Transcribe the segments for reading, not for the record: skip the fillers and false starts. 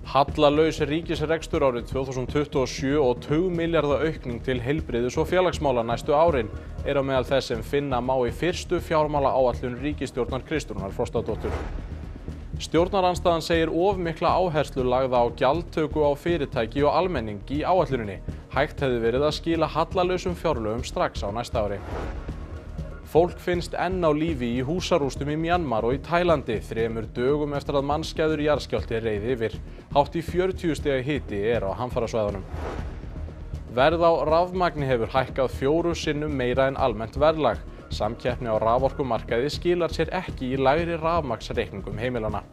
Hallalaus ríkisrekstur árið 2027 og tugmilljarða aukning til heilbrigðis- og félagsmála næstu árin á meðal þess sem finna má í fyrstu fjármálaáætlun ríkisstjórnar Kristrúnar Frostadóttur. Stjórnarandstaðan segir of mikla áherslu lagða á gjaldtöku á fyrirtæki og almenning í áætluninni. Hægt hefði verið að skila hallalausum fjárlögum strax á næsta ári. Fólk finnst enn á lífi í húsarústum í Mjanmar og í Taílandi 3 dögum eftir að mannskæður jarðskjálfti reið yfir. Hátt í 40 stiga hiti á hamfarasvæðunum. Verð á rafmagni hefur hækkað 4 sinnum meira en almennt verðlag. Samkeppni á raforkumarkaði skilar sér ekki í lægri rafmagnsreikningum heimilanna.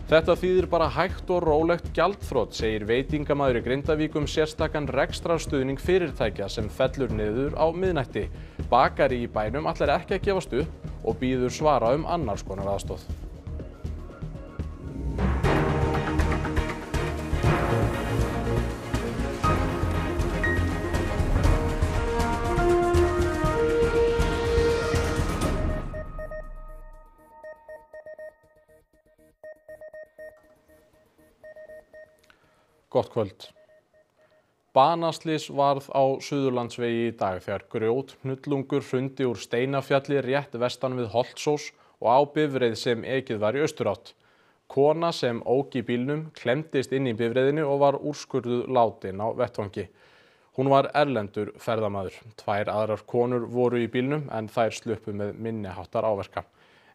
Þetta þýðir bara hægt og rólegt gjaldþrot, segir veitingamaður í Grindavík sérstakan rekstrarstuðning fyrirtækja sem fellur niður á miðnætti. Bakari í bænum ætlar ekki að gefast upp og býður svara annars konar aðstoð. Gott kvöld. Banaslys varð á Suðurlandsvegi í dag þegar grjóthnullungur hrundi úr Steinafjalli rétt vestan við Holtsós og á bifreið sem ekið var í austurátt. Kona sem ók í bílnum klemmdist inn í bifreiðinni og var úrskurðuð látin á vettvangi. Hún var erlendur ferðamaður. 2 aðrar konur voru í bílnum en þær sluppu með minniháttar áverka.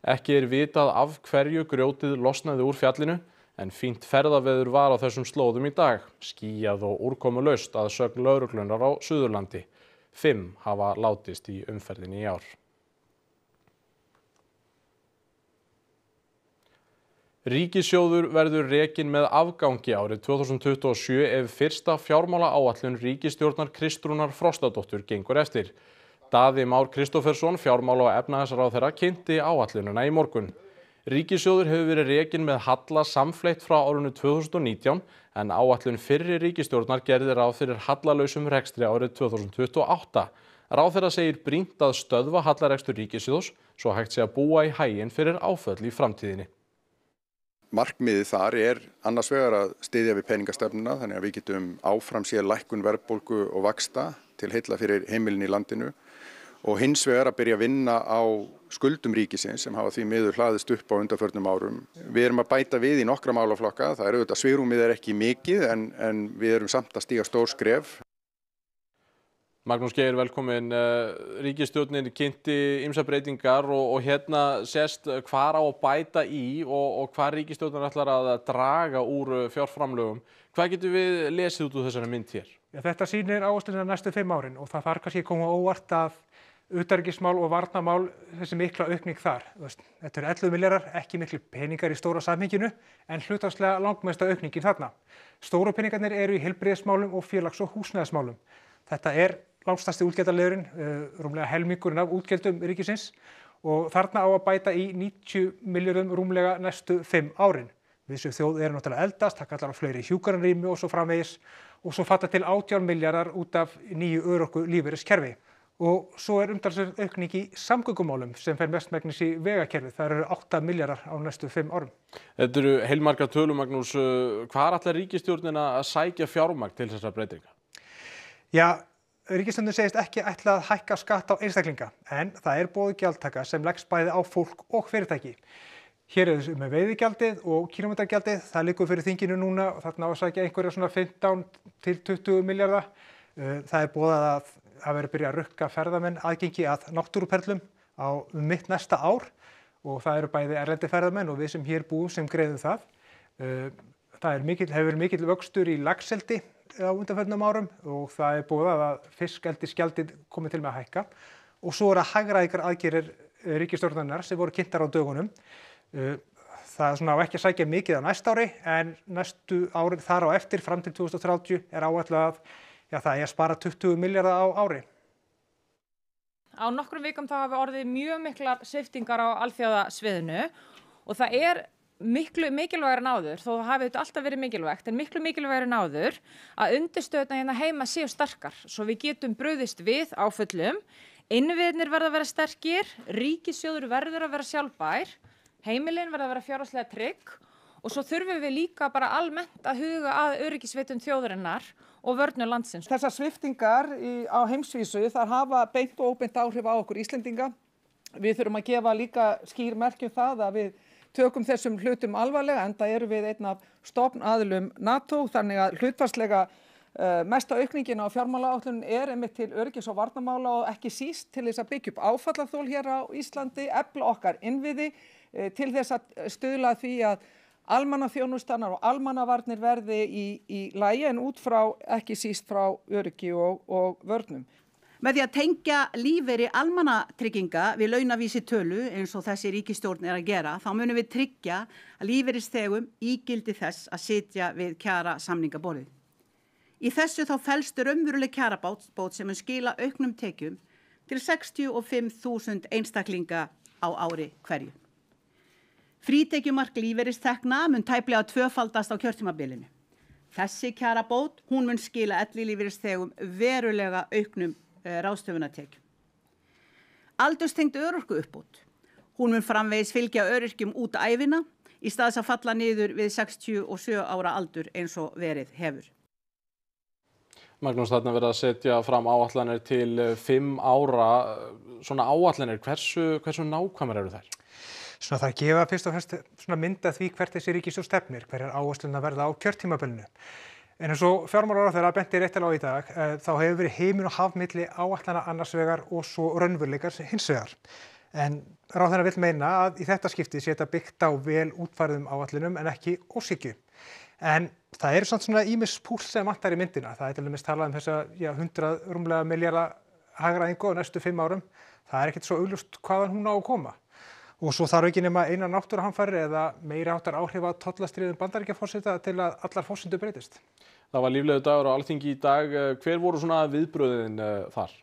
Ekki vitað af hverju grjótið losnaði úr fjallinu, en fínt ferðaveður var á þessum slóðum í dag, skýjað og úrkomulaust að sögn lögreglunnar á Suðurlandi. 5 hafa látist í umferðinni í ár. Ríkissjóður verður rekinn með afgangi árið 2027 ef fyrsta fjármálaáætlun ríkisstjórnar Kristrúnar Frostadóttur gengur eftir. Daði Már Kristófersson, fjármála- og efnahagsráðherra, kynnti áætlunina í morgun. Ríkissjóður hefur verið rekinn með halla samfleytt frá árinu 2019 en áætlun fyrri ríkisstjórnar gerði ráð fyrir hallalausum rekstri árið 2028. Ráðherra segir brýnt að stöðva hallarekstur ríkissjóðs svo hægt sé að búa í haginn fyrir áföll í framtíðinni. Markmiðið þar annars vegar að styðja við peningastefnuna þannig að við getum áfram séð lækkun verðbólgu og vaxta til heilla fyrir heimilin í landinu. Og hins vegar að byrja að vinna á skuldum ríkisins sem hafa því miður hlaðist upp á undanförnum árum. Við erum að bæta við í nokkra málaflokka, það auðvitað svigrúmið ekki mikið en við erum samt að stíga stór skref. Magnús Geir, velkomin. Ríkisstjórnin kynnti ýmsar breytingar og hérna sést hvar á að bæta í og hvar ríkisstjórnin ætlar að draga úr fjárframlögum. Hvað getum við lesið út úr þessari mynd hér? Ja, þetta sýnir áhersluna næstu 5 árin og það þarf kannski að koma óvart að utanríkismál og varnarmál þessi mikla aukning þar. Þetta 11 milljarðar, ekki miklu peningar í stóra samhenginu en hlutfallslega langmesta aukningin þarna. Stóru peningarnir eru í heilbrigðismálum og félags- og húsnæðismálum. Þetta langstærsti útgjaldaliðurinn, rúmlega helmingurinn af útgjöldum ríkisins og þarna á að bæta í 90 milljörðum rúmlega næstu 5 árin. Við sem þjóð erum náttúrulega eldast, það kallar á fleiri hjúkrunarrými og svo framvegis og svo falla til 18 milljarðar út af nýju örorkulífeyriskerfi. Og svo umtalsverð aukning í samgöngumálum sem fer mestmegnis í vegakerfið. Það eru 8 milljarðar á næstu 5 árum. Þetta eru heilmargar tölur, Magnús. Hvar ætlar ríkisstjórnin að sækja fjármagn til þessara breytinga? Já, ríkisstjórnin segist ekki ætla að hækka skatt á einstaklinga en það boðuð gjaldtaka sem leggst bæði á fólk og fyrirtæki. Hér þessu með veiðigjaldið og kílómetragjaldið, það liggur fyrir þinginu núna og þarna á að sækja einhverja svona 15 til 20 milljarða. Það boðað að það verður byrjað að rukka ferðamenn aðgengi að náttúruperlum á mitt næsta ár og það eru bæði erlendi ferðamenn og við sem hér búum sem greiðum það. Það hefur verið mikill vöxtur í laxeldi á undanförnum árum og það boðað að fiskeldisgjaldið komi til með að hækka og svo að hagræðingar aðgerðir ríkisstjórnarinnar sem voru kynntar á dögunum. Það á ekki að sækja mikið á næsta ári en næstu árin þar á eftir fram til 2030 áætlað að það að spara 20 milljarða á ári. Á nokkrum vikum þá hafi orðið mjög miklar sviptingar á alþjóðasviðinu og það miklu mikilvægara en áður, þó það hafi alltaf verið mikilvægt, en miklu mikilvægara en áður að undirstöðurnar hérna heima séu sterkar svo við getum brugðist við áföllum. Innviðirnir verða að vera sterkir, ríkissjóður verður að vera sjálfbær, heimilin verða að vera fjárhagslega trygg og svo þurfum við líka bara almennt að huga að öryggisvitund þjóðarinnar og vörnum landsins. Þessar sviptingar á heimsvísu þar hafa beint og óbeint áhrif á okkur Íslendinga. Við þurfum að gefa líka skýr merki það að við tökum þessum hlutum alvarlega, enda erum við einn af stofnaðilum NATO, þannig að hlutfallslega mesta aukningin á fjármálaáætlunin einmitt til öryggis- og varnarmála og ekki síst til þess að byggja upp áfallaþol hér á Íslandi, efla okkar innviði til þess að stuðla að því að almannaþjónustanar og almannavarnir verði í lagi en út frá ekki síst frá öryggi og vörnum. Með því að tengja lífeyri almannatrygginga við launavísitölu eins og þessi ríkisstjórn að gera, þá munum við tryggja að lífeyrisþegum ígildi þess að sitja við kjarasamningaborðið. Í þessu þá felst raunveruleg kjarabót sem mun skila auknum tekjum til 65.000 einstaklinga á ári hverju. Frítekjumark lífeyristekna mun tæplega tvöfaldast á kjörtímabilinu. Þessi kjarabót, hún mun skila ellilífeyrisþegum verulega auknum ráðstöfunartekjum. Aldurstengd örorkuuppbót. Hún mun framvegis fylgja öryrkjum út ævina í stað þess að falla niður við 67 ára aldur eins og verið hefur. Magnús, þarna verið að setja fram áætlanir til 5 ára. Svona áætlanir, hversu nákvæmar eru þær? Svona það gefa fyrst og fremst mynda því hvert þessi ríkisstjórn stefnir, hverjar áherslurnar verða á kjörtímabilinu. En eins og fjármálaráðherra benti réttilega á í dag, þá hefur verið himinn og haf milli áætlana annars vegar og svo raunveruleikar hins vegar. En ráðherra vill meina að í þetta skipti sé þetta byggt á vel útfærðum áætlunum en ekki ósykju. En það eru samt svona ýmis púls sem vantar í myndina. Það til dæmis talað þessa 100 rúmlega milljarða hagræðingu á næstu 5 árum. Það ekkert svo augljóst hvaðan hún á að koma. Og svo þarf ekki nema eina náttúruhamfarir eða meiri háttar áhrif að tollastríðum Bandaríkjaforseta til að allar forsendur breytist. Það var líflegur dagur á Alþingi í dag. Hver voru svona viðbrögðin þar?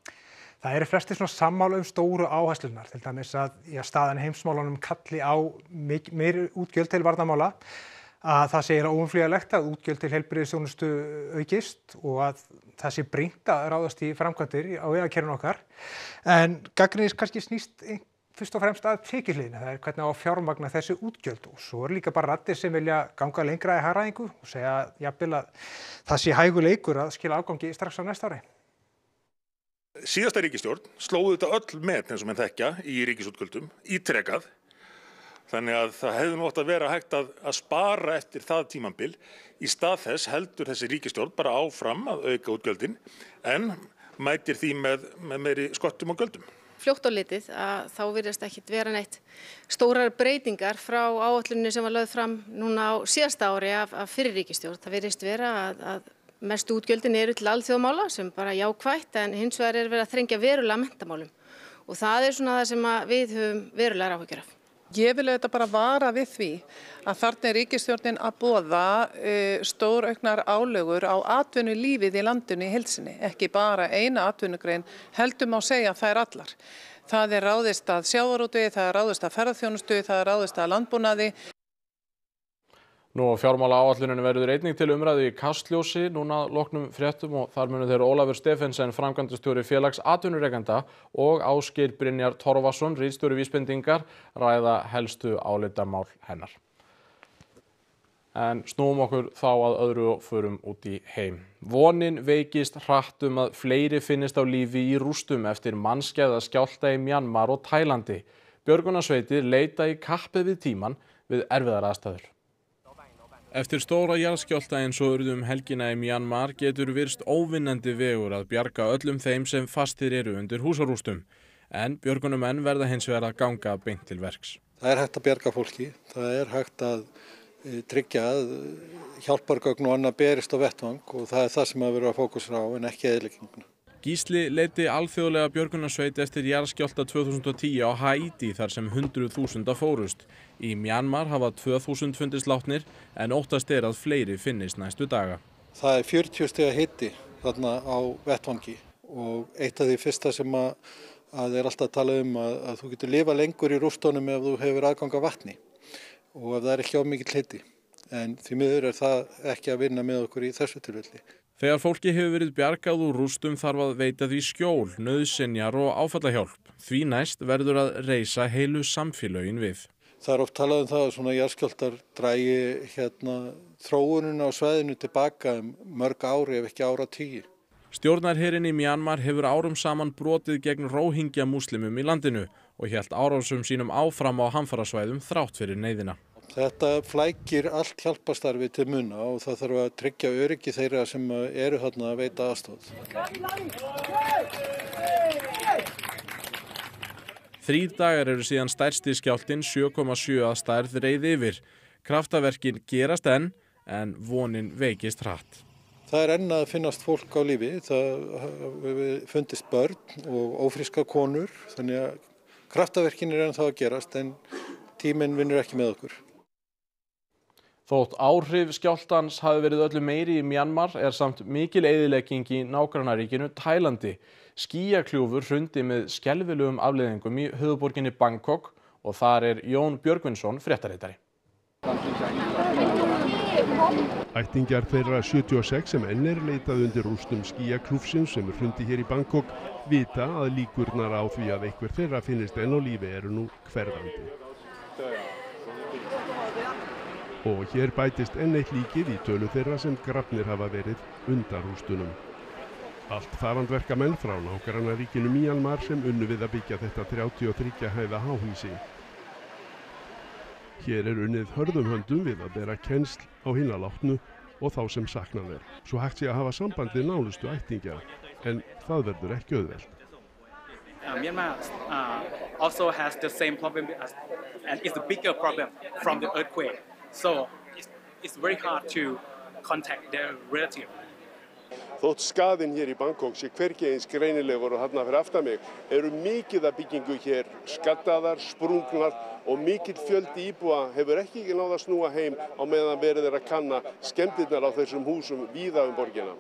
Það eru flestir svona sammála stóru áherslurnar, til dæmis að staðan í heimsmálunum kalli á meiri útgjöld til varnarmála, að það segir óumflýjanlegt að útgjöld til heilbrigðisþjónustu aukist og að það sé brýnt að ráðast í framkvæmdir á vegakerfinu okkar. En gagnrýni kannski snýst fyrst og fremst að tekjuhliðinni, það hvernig á að fjármagna þessi útgjöld og svo líka bara raddir sem vilja ganga lengra í hagræðingu og segja jafnvel að það sé hæguleikur að skila afgangi strax á næsta ári. Síðasta ríkisstjórn slóðu þetta öll met eins og menn þekkja í ríkisútgjöldum, ítrekað. Þannig að það hefði nú átt að vera hægt að spara eftir það tímabil. Í stað þess heldur þessi ríkisstjórn bara áfram að auka útgjöldin en mætir því með meiri skottum og gjöldum. Fljótt á litið að þá virðast ekkit vera neitt stórar breytingar frá áætlunni sem var lögð fram núna á síðasta ári af fyrri ríkisstjórn. Það virðist vera að mestu útgjöldin eru til alþjóðamála sem bara jákvætt en hins vegar er verið að þrengja verulega menntamálum og það er svona það sem við höfum verulegar áhyggjur af. Ég vil auðvitað bara vara við því að þarna er ríkisstjórnin að boða stórauknar álögur á atvinnulífið í landinu í heild sinni, ekki bara eina atvinnugrein, heldur má segja að það er allar. Það er ráðist að sjávarútvegi, það er ráðist að ferðaþjónustu, það er ráðist að landbúnaði. Nú fjármálaáætlunin verður einnig til umræðu í Kastljósi núna loknum fréttum og þar munu þeir Ólafur Stephensen, framkvæmdastjóri félags atvinnurekenda og Ásgeir Brynjar Torfason, ritstjóri Vísbendingar, ræða helstu álitamál hennar. En snúum okkur þá að öðru og förum út í heim. Vonin veikist hratt að fleiri finnist á lífi í rústum eftir mannskæða skjálfta í Mjanmar og Tælandi. Björgunarsveitir leita í kappi við tímann við erfiðar aðstæður. Eftir stóra jarðskjálfta eins og urðu helgina í Mjanmar getur virst óvinnandi vegur að bjarga öllum þeim sem fastir eru undir húsarústum. En björgunumenn verða hins vegar að ganga beint til verks. Það er hægt að bjarga fólki, það er hægt að tryggja að hjálpargögn og annað berist á vettvang og það er það sem að vera að fókusra á en ekki eyðilegginguna. Gísli leiddi alþjóðlega björgunarsveit eftir jarðskjálfta 2010 á Haítí þar sem 100.000 fórust. Í Mjanmar hafa 2.000 fundist látnir en óttast er að fleiri finnist næstu daga. Það er 40 stiga hiti þarna á vettvangi og eitt af því fyrsta sem að er alltaf að tala að þú getur lifa lengur í rústunum ef þú hefur aðgang að vatni og ef það er ekki of mikill hiti. En því miður er það ekki að vinna með okkur í þessu tilfelli. Þegar fólki hefur verið bjargað úr rústum þarf að veita því skjól, nauðsynjar og áfallahjálp. Því næst verður að reisa heilu samfélögin við. Það oft talað það að svona jarðskjálftar dragi þróunina á svæðinu tilbaka mörg ári ef ekki áratugi. Stjórnarherinn í Mjanmar hefur árum saman brotið gegn Róhingja múslimum í landinu og hélt árásum sínum áfram á hamfarasvæðum þrátt fyrir neyðina. Þetta flækir allt hjálparstarfi til muna og það þarf að tryggja öryggi þeirra sem eru þarna að veita aðstoð. 3 dagar eru síðan stærsti skjálftinn 7,7 að stærð reið yfir. Kraftaverkin gerast en vonin veikist hratt. Það enn að finnast fólk á lífi, það hefur fundist börn og ófrískar konur, þannig að kraftaverkin enn þá að gerast en tíminn vinnur ekki með okkur. Þótt áhrif skjálftans hafi verið öllu meiri í Mjanmar samt mikil eyðilegging í nágrannaríkinu Tælandi. Skýjakljúfur hrundi með skelfilegum afleiðingum í höfuðborginni Bangkok og þar Jón Björgvinsson fréttaritari. Ættingjar þeirra 76 sem enn leitað undir rústum skýjakljúfsins sem hrundi hér í Bangkok vita að líkurnar á því að einhver þeirra finnist enn á lífi eru nú hverfandi. Og hér bætist enn eitt líkið í tölu þeirra sem grafnir hafa verið undan rústunum. Allt farandverkamenn frá nágrannaríkinu Mjanmar sem unnu við að byggja þetta 33 hæða háhýsi. Hér unnið hörðum höndum við að bera kennsl á hina látnu og þá sem saknað svo hægt sé að hafa samband við nánustu ættingja, en það verður ekki auðvelt. Myanmar also has the same problem and it's a bigger problem from the earthquake. So it's very hard to contact their relative. Þótt skaðinn hér í Bangkok sé hvergi eins greinilegur og þarna fyrir aftan mig eru mikið af byggingu hér skaddaðar, sprungnar og mikill fjöldi íbúa hefur ekki náð að snúa heim á meðan verið að kanna skemmdirnar á þessum húsum víða borgina.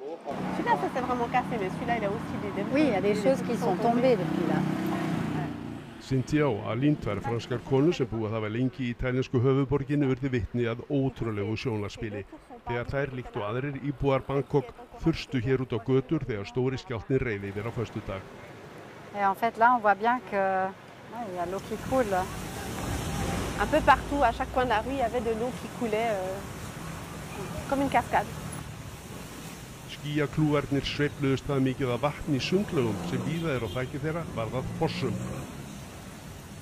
Celui-là, ça s'est vraiment cassé, mais celui-là, il a aussi des débris. Oui, il y a des choses qui sont tombées depuis là. Cynthia og Aline, tvær franskar konur sem búið hafa lengi í tælensku höfuðborginni urðu vitni að ótrúlegu sjónarspili. Þegar þær líkt og aðrir íbúar Bangkok þurftu hér út á götur þegar stóri skjálftinn reið yfir á föstudag. Et en fait là, on voit bien que il y a l'eau qui coule. Un peu partout, à chaque coin de la rue, il y avait de l'eau qui coulait comme une cascade. Skýjakljúfarnir sveifluðust það mikið af vatn í sundlaugum sem víða á þaki þeirra varð að fossum.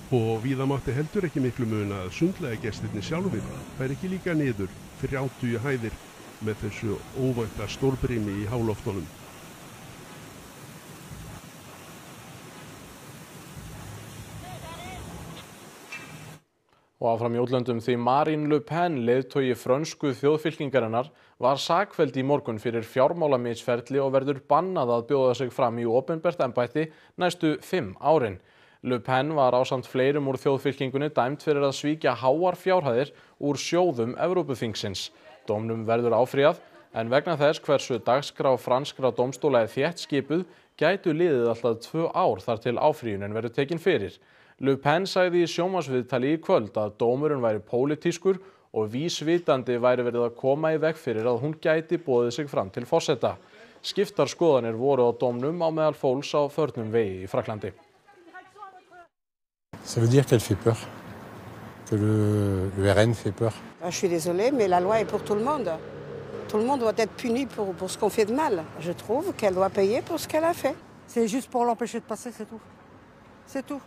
Og víða mátti heldur ekki miklu muna að sundlaugagestirnir sjálfir færi ekki líka niður 30 hæðir með þessu óvænta stórbrimi í háloftunum. Og áfram í útlöndum því Marine Le Pen, leiðtogi frönsku þjóðfylkingarinnar, var sakfelld í morgun fyrir fjármálamitsferli og verður bannað að bjóða sig fram í opinbert embætti næstu 5 árin. Le Pen var ásamt fleirum úr þjóðfylkingunni dæmd fyrir að svíkja háar fjárhæðir úr sjóðum Evrópuþingsins. Dómnum verður áfrýjað, en vegna þess hversu dagskrá franskra dómstóla þétt skipuð gætu liðið alltaf 2 ár þar til áfrýjunin verður tekin fyrir. Le Pen sagði í sjónvarpsviðtali í kvöld að dómurinn væri pólitískur og vísvitandi væri verið að koma í veg fyrir að hún gæti boðið sig fram til forseta. Skiptar skoðanir voru á dómnum á meðal fólks á förnum vegi í Frakklandi. Ça veut dire qu'elle fait peur, que le RN fait peur. Je suis désolée, mais la loi est pour tout le monde. Tout le monde doit être puni pour ce qu'on fait de mal. Je trouve qu'elle doit payer pour ce qu'elle a fait. C'est juste pour l'empêcher de passer, c'est tout. C'est tout. De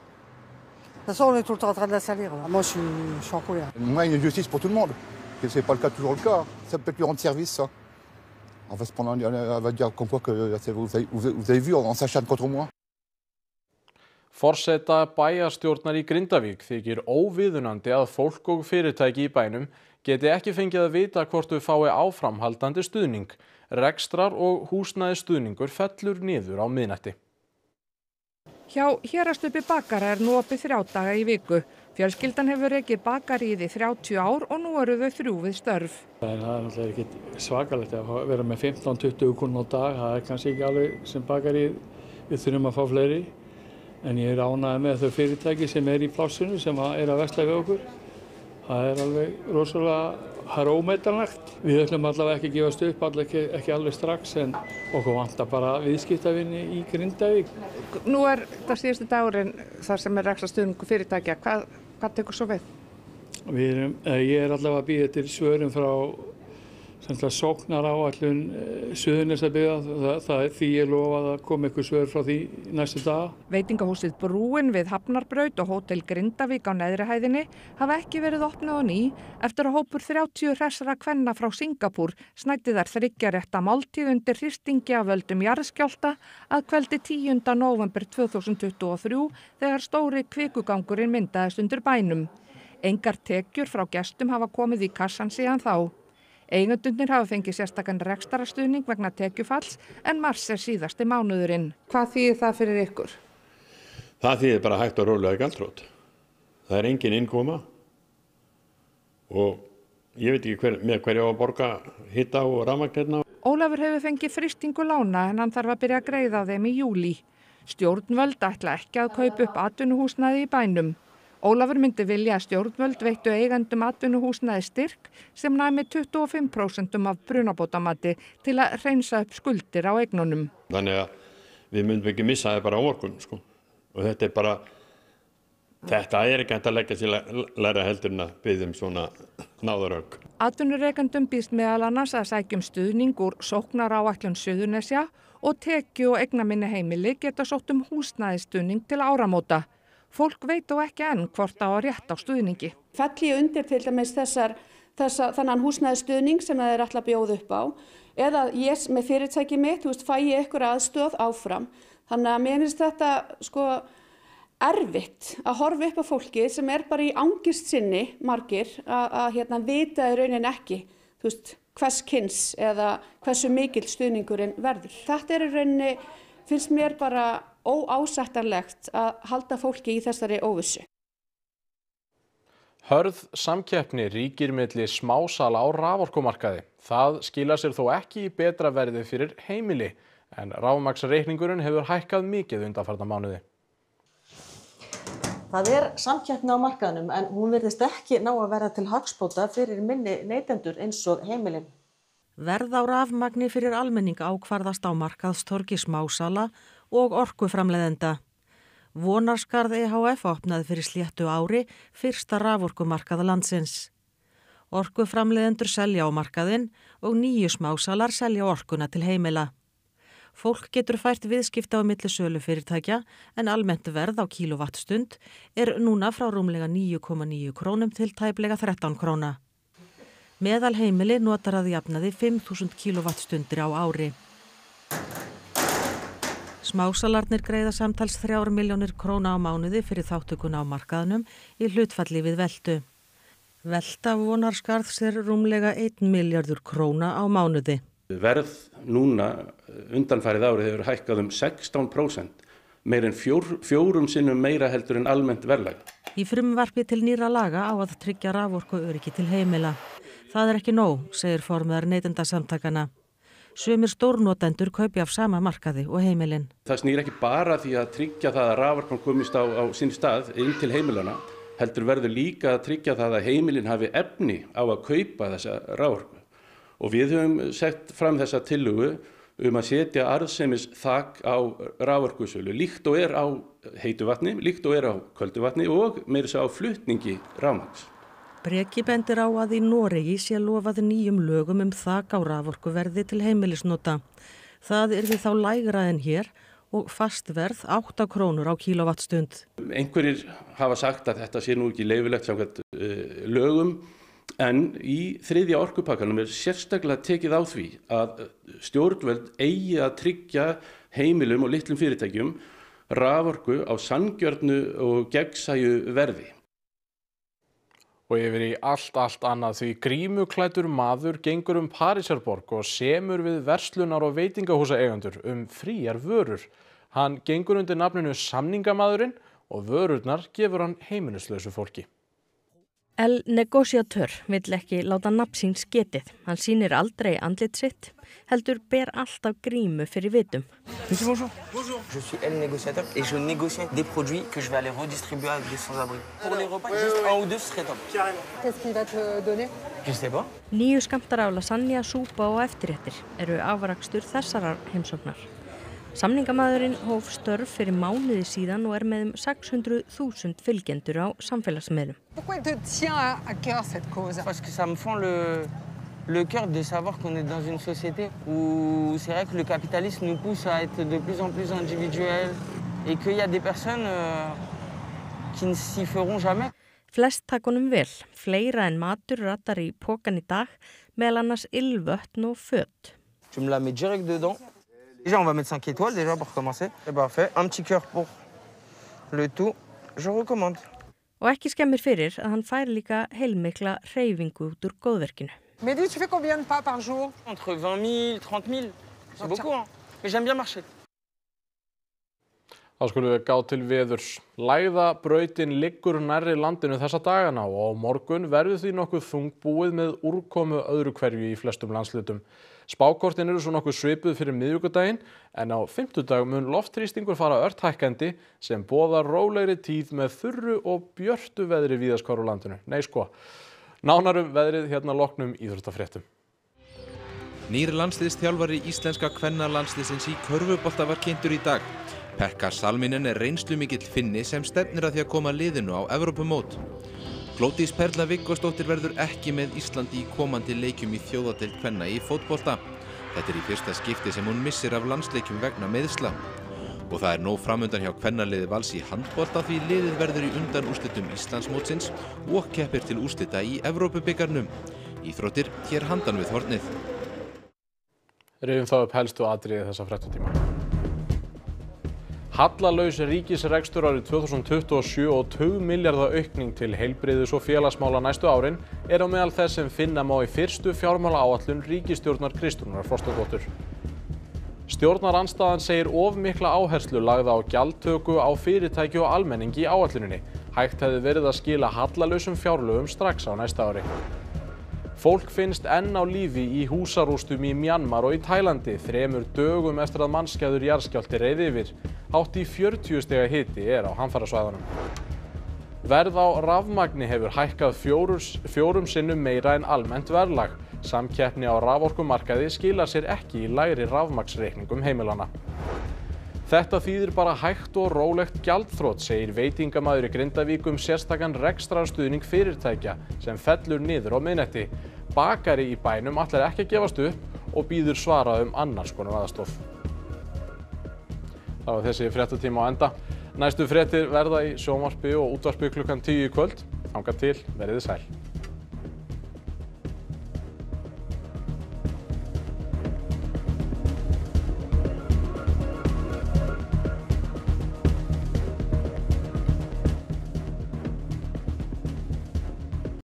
toute façon, on est tout le temps en train de la salir. Moi, je suis en colère. Moi, il y a une justice pour tout le monde. Et ce n'est pas le cas, toujours le cas. Ça peut lui rendre service, ça. On va se prendre, elle va dire comme quoi que vous avez vu, on s'acharne contre moi. Forseta bæjarstjórnar í Grindavík þykir óviðunandi að fólk og fyrirtæki í bænum geti ekki fengið að vita hvort þau fái áframhaldandi stuðning. Rekstrar og húsnæðisstuðningur fellur niður á miðnætti. Hjá Hérastupi bakara nú opið 3 daga í viku. Fjölskyldan hefur rekið bakaríið í 30 ár og nú eru þau 3 við störf. Það náttúrulega ekki svakalegt að vera með 15-20 krónur á dag. Það kannski ekki alveg sem bakaríið, við þurfum að fá fleiri. En ég ánægður með þau fyrirtæki sem í plássinu sem að versla við okkur. Það alveg rosalega, það ómetanlegt. Við ætlum allavega ekki að gefast upp, ekki alveg strax, en okkur vantar bara viðskiptavinni í Grindavík. Nú það síðustu dagurinn þar sem rekstrarstuðningur fyrirtækja. Hvað tekur svo við? Ég allavega að bíða til svörum frá sóknaráætlun Suðurnesjabyggðar. Það er því ég lofað að koma ykkur svör frá því næstu daga. Veitingahúsið Brúin við Hafnarbraut og Hótel Grindavík á neðri hæðinni hafa ekki verið opnað á ný eftir að hópur 30 hressra kvenna frá Singapúr snæddi þar 3 rétta máltíð undir hristingi af völdum jarðskjálfta að kveldi 10. nóvember 2023 þegar stóri kvikugangurinn myndaðist undir bænum. Engar tekjur frá gestum hafa komið í kassan síðan þá. Eigendurnir hafa fengið sérstakan rekstrarstuðning vegna tekjufalls en mars er síðasti mánuðurinn. Hvað þýðir það fyrir ykkur? Það þýðir bara hægt og rólega gjaldþrot. Það er engin innkoma og ég veit ekki með hverju á að borga hita og rafmagn hérna. Ólafur hefur fengið frystingu lána en hann þarf að byrja að greiða þeim í júlí. Stjórnvöld ætla ekki að kaupa upp atvinnuhúsnæði í bænum. Ólafur myndi vilja að stjórnvöld veittu eigendum atvinnuhúsnæði styrk sem næmi 25% af brunabótamati til að hreinsa upp skuldir á eignunum. Þannig að við myndum ekki missa það bara á morgun, sko. Og þetta er ekki hægt að leggja til að læra heldur en að biðja svona náðarögg. Atvinnurekendum býðst meðal annars að sækjum stuðning úr sóknaráætlun Suðurnesja og tekju- og eignaminni heimili geta sótt húsnæðisstuðning til áramóta. Fólk veit þó ekki enn hvort á að rétt á stuðningi. Felli ég undir til dæmis þennan húsnæðisstuðning sem það ætla að bjóða upp á eða ég með fyrirtæki mitt, fæ ég ykkur aðstoð áfram. Þannig að mér finnst þetta erfitt að horfa upp á fólki sem er bara í angist sinni margir að vita í raunin ekki hvers kyns eða hversu mikill stuðningurinn verður. Þetta er í rauninni, finnst mér bara óásættanlegt að halda fólki í þessari óvissu. Hörð samkeppni ríkir milli smásala á raforkumarkaði. Það skilar sér þó ekki í betra verði fyrir heimili, en rafmagnsreikningurinn hefur hækkað mikið undanfarna mánuði. Það er samkeppni á markaðnum en hún virðist ekki ná að verða til hagsbóta fyrir minni neytendur eins og heimilin. Verð á rafmagni fyrir almenning ákvarðast á markaðstorgi smásala og orkuframleiðenda. Vonarskarð EHF opnaði fyrir sléttu ári fyrsta raforkumarkað landsins. Orkuframleiðendur selja á markaðinn og 9 smásalar selja orkuna til heimila. Fólk getur fært viðskipta á milli sölufyrirtækja en almennt verð á kílóvattstund er núna frá rúmlega 9,9 krónum til tæplega 13 króna. Meðal heimili notar að jafnaði 5.000 kílóvattstundir á ári. Smásalarnir greiða samtals 3 milljónir króna á mánuði fyrir þáttökuna á markaðnum í hlutfalli við veltu. Velta Vonarskarðs er rúmlega 1 milljarður króna á mánuði. Verð núna undanfarið árið hefur hækkað 16%, meir en 4 sinnum meira heldur en almennt verðlag. Í frumvarpi til nýrra laga á að tryggja raforkuöryggi til heimila. Það er ekki nóg, segir formaður Neytendasamtakanna. Sumir stórnotendur kaupi af sama markaði og heimilin. Það snýr ekki bara því að tryggja það að raforkan komist á sinn stað inn til heimilana, heldur verður líka að tryggja það að heimilin hafi efni á að kaupa þessa raforku. Og við höfum sett fram þessa tillögu að setja arðsemis þak á raforkusölu, líkt og er á heitu vatni, líkt og er á köldu vatni og meira þess að á flutningi rafmagns. Breki bendir á að í Noregi sé lofað nýjum lögum þak á raforkuverði til heimilisnota. Það yrði þá lægra en hér og fast verð 8 krónur á kílóvattstund. Einhverjir hafa sagt að þetta sé nú ekki leyfilegt samkvæmt lögum, en í 3. orkupakkanum er sérstaklega tekið á því að stjórnvöld eigi að tryggja heimilum og litlum fyrirtækjum raforku á sanngjörnu og gegnsæju verði. Og yfir í allt annað því grímuklæddur maður gengur Parísarborg og semur við verslunar- og veitingahúsaeigendur fríar vörur. Hann gengur undir nafninu Samningamadurinn og vörurnar gefur hann heimilislausu fólki. El Negociateur vill ekki láta nafn síns getið. Hann sýnir aldrei andlit sitt, heldur ber alltaf grímu fyrir vitum. Bonjour. Je suis El Negociateur et je négocie des produits que je vais aller redistribuer à des sans-abri. Pour les repas, juste 1 ou 2 serait top. Qu'est-ce qu'il va te donner? Je sais pas. 9 skammtar af lasagna, súpa og eftirréttir eru afrakstur þessarar heimsóknar. Samningamaðurinn hóf störf fyrir mánuði síðan og með 600.000 fylgjendur á samfélagsmiðlum. Pourquoi te tient à cœur cette cause? Parce que ça me fend le cœur de savoir qu'on est dans une société où c'est vrai que le capitalisme nous pousse à être de plus en plus individuels et qu'il y a des personnes qui ne s'y feront jamais. Flest takonum vel, fleira en matur rattar í pokan í dag, meðal annars ylvötn og föt. Tu me la mets direct dedans. Déjà, on va mettre 5 étoiles déjà pour commencer. C'est parfait. Un petit cœur pour le tout. Je recommande. Og ekki skemmir fyrir að hann fær líka heilmikla hreyfingu út úr góðverkinu. Mehdi, tu fais combien de pas par jour? Entre 20 000 30 000. C'est beaucoup, hein. Mais j'aime bien marcher. Þá skulum við gá til veðurs. Lægðabrautin liggur nærri landinu þessa dagana og á morgun verður því nokkuð þungbúið með úrkomu öðru hverju í flestum landslutum. Spákortin eru svo nokkuð svipuð fyrir miðvikudaginn en á fimmtudag mun loftþrýstingur fara ört hækkandi sem boðar rólegri tíð með þurru og björtu veðri víðast hvar á landinu. Nei sko. Nánar veðrið hérna loknum íþróttafréttum. Nýr landsliðsþjálfari íslenska kvennalandsliðsins í körfubolta var kynntur í dag. Pekka Salminen reynslumikill Finni sem stefnir að því að koma liðinu á Evrópumót. Glódís Perla Viggósdóttir verður ekki með Íslandi í komandi leikjum í þjóðadeild kvenna í fótbolta. Þetta í fyrsta skipti sem hún missir af landsleikjum vegna meiðsla. Og það nóg framundan hjá kvennaliði Vals í handbolta því liðið verður í undanúrslitum Íslandsmótsins og keppir til úrslita í Evrópubikarnum. Íþróttir hér handan við hornið. Rifjum þá upp helstu atriði þessa fréttatíma. Hallalaus ríkisrekstur árið 2027 og 20 milljarða aukning til heilbrigðis- og félagsmála næstu árin á meðal þess sem finna má í fyrstu fjármálaáætlun ríkisstjórnar Kristrúnar Frostadóttur. Stjórnarandstaðan segir of mikla áherslu lagða á gjaldtöku á fyrirtæki og almenning í áætluninni. Hægt hefði verið að skila hallalausum fjárlögum strax á næsta ári. Fólk finnst enn á lífi í húsarústum í Mjanmar og í Tælandi 3 dögum eftir að mannskæður jarðskjálfti reið yfir. Hátt í 40 stiga hiti á hamfarasvæðunum. Verð á rafmagni hefur hækkað 4 sinnum meira en almennt verðlag. Samkeppni á raforkumarkaði skilar sér ekki í lægri rafmagnsreikningum heimilanna. Þetta þýðir bara hægt og rólegt gjaldþrot, segir veitingamaður í Grindavík sérstakan rekstrarstuðning fyrirtækja sem fellur niður á miðnætti. Bakari í bænum ætlar ekki að gefast upp og býður svara annars konar aðstoð. Það var þessi fréttatíma á enda. Næstu fréttir verða í sjónvarpi og útvarpi klukkan 10 í kvöld. Þangað til, verið þið sæl.